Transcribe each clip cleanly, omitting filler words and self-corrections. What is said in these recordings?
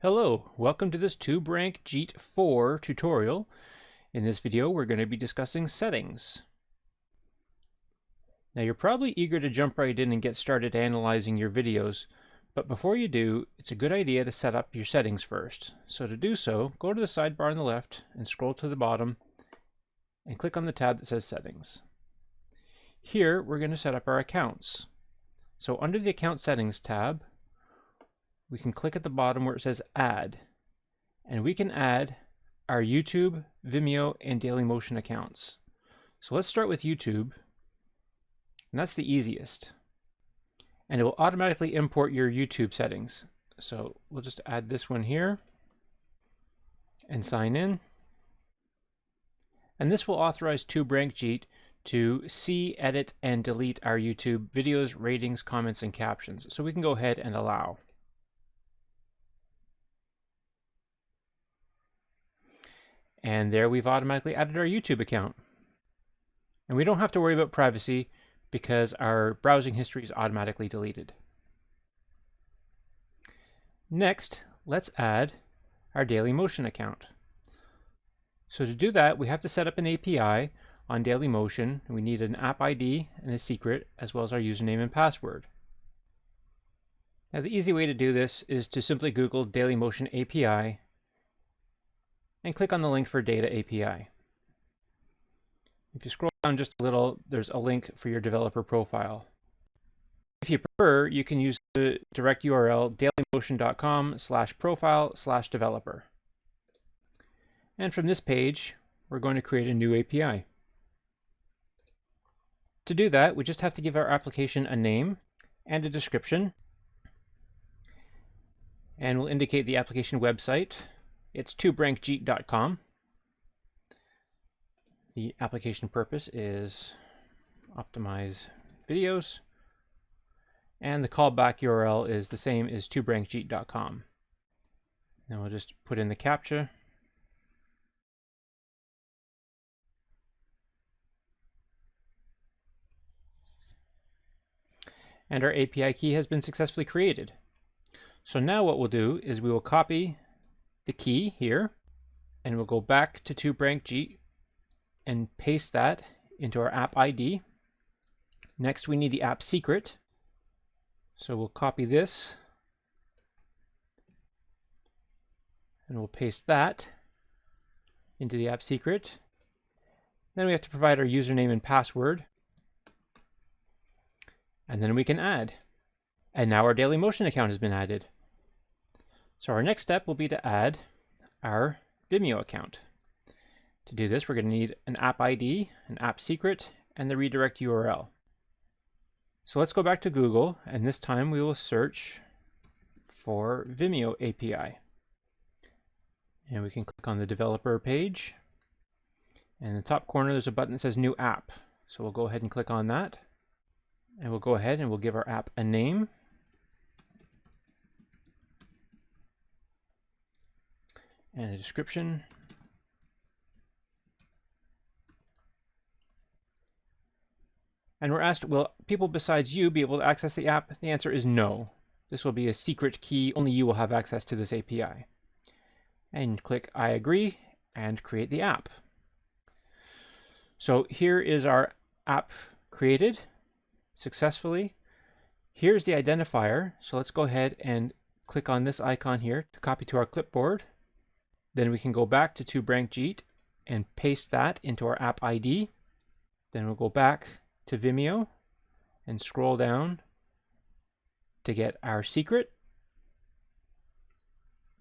Hello, welcome to this TubeRank Jeet 4 tutorial. In this video we're going to be discussing settings. Now you're probably eager to jump right in and get started analyzing your videos, but before you do, it's a good idea to set up your settings first. So to do so, go to the sidebar on the left and scroll to the bottom and click on the tab that says Settings. Here we're going to set up our accounts. So under the Account Settings tab, we can click at the bottom where it says Add, and we can add our YouTube, Vimeo, and Dailymotion accounts. So let's start with YouTube, and that's the easiest. And it will automatically import your YouTube settings. So we'll just add this one here and sign in. And this will authorize TubeRankJeet Jeet to see, edit, and delete our YouTube videos, ratings, comments, and captions. So we can go ahead and allow. And there we've automatically added our YouTube account. And we don't have to worry about privacy because our browsing history is automatically deleted. Next, let's add our Dailymotion account. So to do that, we have to set up an API on Dailymotion. We need an app ID and a secret, as well as our username and password. Now the easy way to do this is to simply Google Dailymotion API and click on the link for Data API. If you scroll down just a little, there's a link for your developer profile. If you prefer, you can use the direct URL dailymotion.com/profile/developer. And from this page, we're going to create a new API. To do that, we just have to give our application a name and a description. And we'll indicate the application website. It's TubeRankJeet.com. The application purpose is optimize videos. And the callback URL is the same as TubeRankJeet.com. Now we'll just put in the CAPTCHA. And our API key has been successfully created. So now what we'll do is we will copy the key here, and we'll go back to TubeRank Jeet and paste that into our app ID. Next, we need the app secret. So we'll copy this, and we'll paste that into the app secret. Then we have to provide our username and password, and then we can add. And now our Dailymotion account has been added. So our next step will be to add our Vimeo account. To do this, we're going to need an app ID, an app secret, and the redirect URL. So let's go back to Google, and this time we will search for Vimeo API. And we can click on the developer page. And in the top corner, there's a button that says New App. So we'll go ahead and click on that. And we'll go ahead and we'll give our app a name. And a description. And we're asked, will people besides you be able to access the app? The answer is no. This will be a secret key. Only you will have access to this API. And click I agree and create the app. So here is our app created successfully. Here's the identifier. So let's go ahead and click on this icon here to copy to our clipboard. Then we can go back to TubeRank Jeet and paste that into our app ID. Then we'll go back to Vimeo and scroll down to get our secret.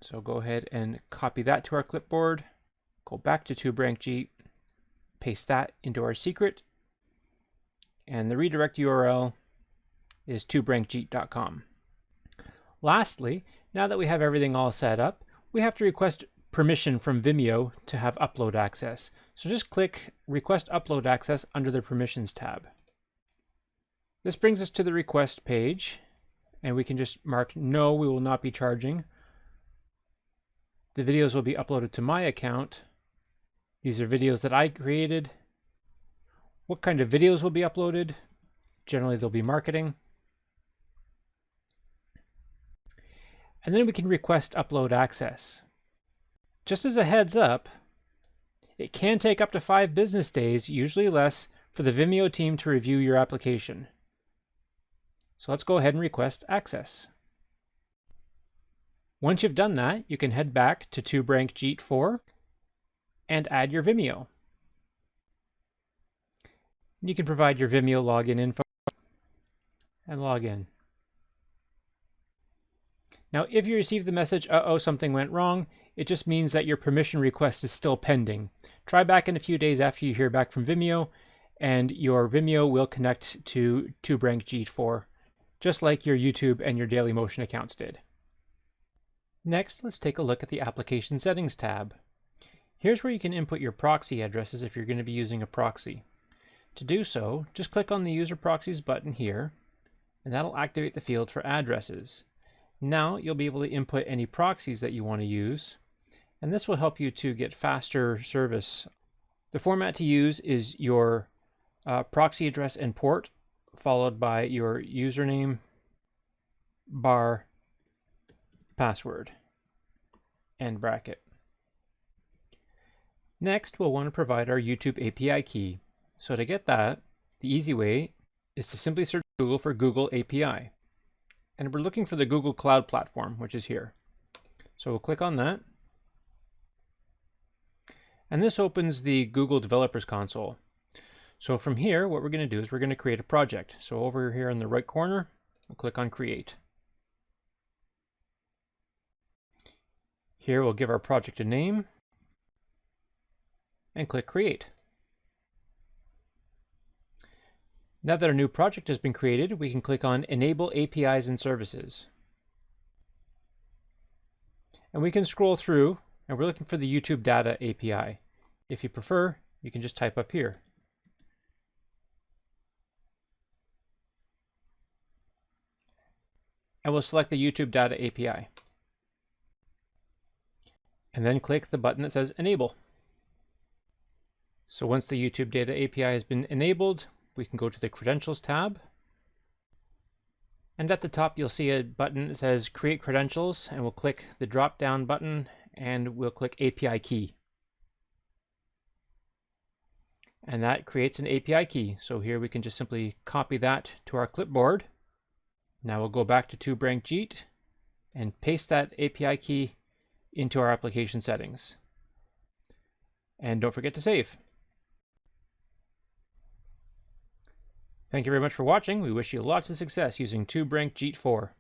So go ahead and copy that to our clipboard. Go back to TubeRank Jeet, paste that into our secret. And the redirect URL is TubeRankJeet.com. Lastly, now that we have everything all set up, we have to request permission from Vimeo to have upload access. So just click Request Upload Access under the Permissions tab. This brings us to the request page, and we can just mark no, we will not be charging. The videos will be uploaded to my account. These are videos that I created. What kind of videos will be uploaded? Generally, they'll be marketing. And then we can request upload access. Just as a heads up, it can take up to 5 business days, usually less, for the Vimeo team to review your application. So let's go ahead and request access. Once you've done that, you can head back to Tuberank Jeet 4 and add your Vimeo. You can provide your Vimeo login info and log in. Now, if you receive the message, uh-oh, something went wrong, it just means that your permission request is still pending. Try back in a few days after you hear back from Vimeo, and your Vimeo will connect to Tuberank Jeet 4, just like your YouTube and your Dailymotion accounts did. Next, let's take a look at the Application Settings tab. Here's where you can input your proxy addresses if you're going to be using a proxy. To do so, just click on the User Proxies button here, and that'll activate the field for addresses. Now you'll be able to input any proxies that you want to use, and this will help you to get faster service. The format to use is your proxy address and port, followed by your username, bar, password, and bracket. Next, we'll want to provide our YouTube API key. So to get that, the easy way is to simply search Google for Google API. And we're looking for the Google Cloud Platform, which is here. So we'll click on that. And this opens the Google Developers Console. So from here, what we're going to do is we're going to create a project. So over here in the right corner, we'll click on Create. Here we'll give our project a name and click Create. Now that our new project has been created, we can click on Enable APIs and Services. And we can scroll through, and we're looking for the YouTube Data API. If you prefer, you can just type up here. And we'll select the YouTube Data API. And then click the button that says Enable. So once the YouTube Data API has been enabled, we can go to the Credentials tab. And at the top, you'll see a button that says Create Credentials, and we'll click the drop-down button, and we'll click API Key. And that creates an API key. So here we can just simply copy that to our clipboard. Now we'll go back to Tuberank Jeet and paste that API key into our application settings. And don't forget to save. Thank you very much for watching. We wish you lots of success using Tuberank Jeet 4.